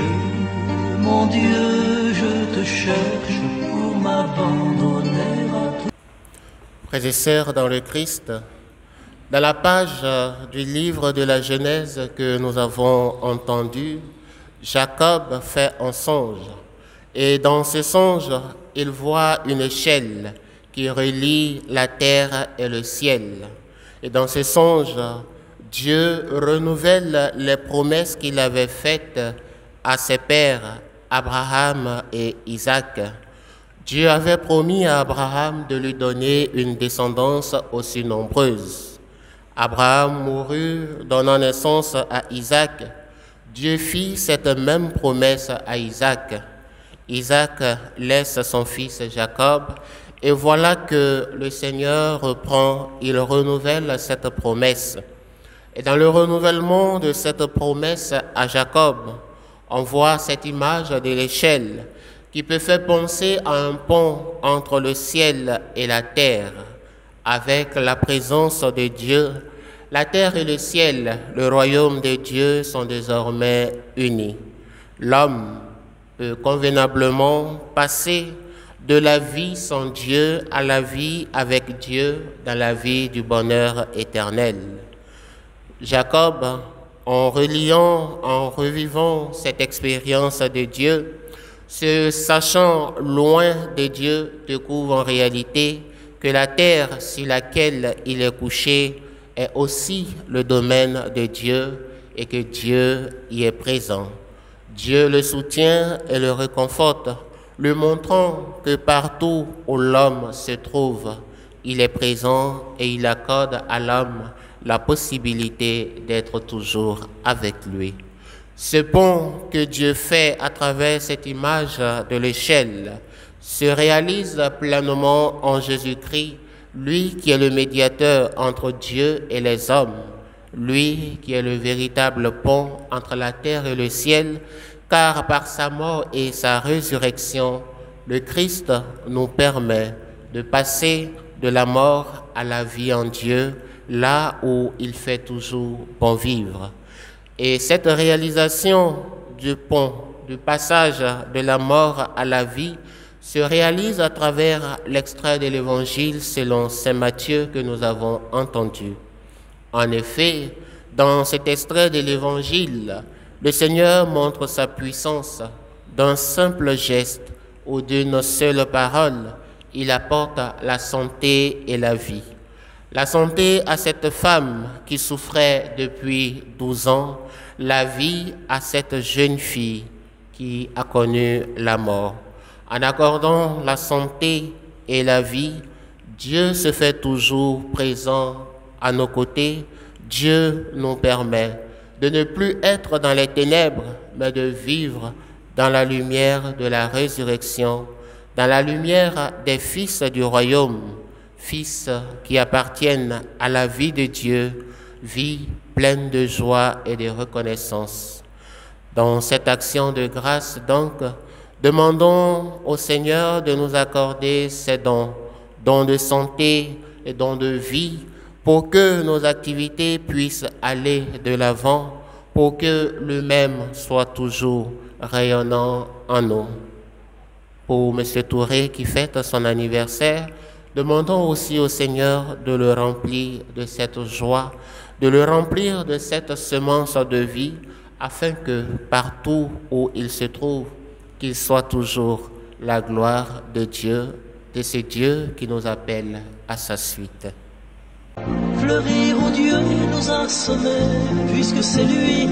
mon Dieu, je te cherche pour m'abandonner à toi. Frères et sœurs dans le Christ, dans la page du livre de la Genèse que nous avons entendu, Jacob fait un songe. Et dans ce songe, il voit une échelle qui relie la terre et le ciel. Et dans ce songe, Dieu renouvelle les promesses qu'il avait faites à ses pères, Abraham et Isaac. Dieu avait promis à Abraham de lui donner une descendance aussi nombreuse. Abraham mourut, donnant naissance à Isaac. Dieu fit cette même promesse à Isaac. Isaac laisse son fils Jacob, et voilà que le Seigneur reprend, il renouvelle cette promesse. Et dans le renouvellement de cette promesse à Jacob, on voit cette image de l'échelle qui peut faire penser à un pont entre le ciel et la terre. Avec la présence de Dieu, la terre et le ciel, le royaume de Dieu sont désormais unis. L'homme peut convenablement passer de la vie sans Dieu à la vie avec Dieu dans la vie du bonheur éternel. Jacob, en reliant, en revivant cette expérience de Dieu, se sachant loin de Dieu, découvre en réalité que la terre sur laquelle il est couché est aussi le domaine de Dieu et que Dieu y est présent. Dieu le soutient et le réconforte, lui montrant que partout où l'homme se trouve, il est présent et il accorde à l'homme la possibilité d'être toujours avec lui. Ce pont que Dieu fait à travers cette image de l'échelle se réalise pleinement en Jésus-Christ, lui qui est le médiateur entre Dieu et les hommes, lui qui est le véritable pont entre la terre et le ciel, car par sa mort et sa résurrection, le Christ nous permet de passer de la mort à la vie en Dieu, là où il fait toujours bon vivre. Et cette réalisation du pont, du passage de la mort à la vie, se réalise à travers l'extrait de l'Évangile selon saint Matthieu que nous avons entendu. En effet, dans cet extrait de l'Évangile, le Seigneur montre sa puissance d'un simple geste ou d'une seule parole. Il apporte la santé et la vie. La santé à cette femme qui souffrait depuis 12 ans, la vie à cette jeune fille qui a connu la mort. En accordant la santé et la vie, Dieu se fait toujours présent à nos côtés. Dieu nous permet de ne plus être dans les ténèbres, mais de vivre dans la lumière de la résurrection, dans la lumière des fils du royaume, fils qui appartiennent à la vie de Dieu, vie pleine de joie et de reconnaissance. Dans cette action de grâce, donc, demandons au Seigneur de nous accorder ces dons, dons de santé et dons de vie, pour que nos activités puissent aller de l'avant, pour que lui-même soit toujours rayonnant en nous. Pour M. Touré qui fête son anniversaire, demandons aussi au Seigneur de le remplir de cette joie, de le remplir de cette semence de vie, afin que partout où il se trouve, qu'il soit toujours la gloire de Dieu, de ce Dieu qui nous appelle à sa suite. Fleurir où Dieu nous a semés, puisque c'est lui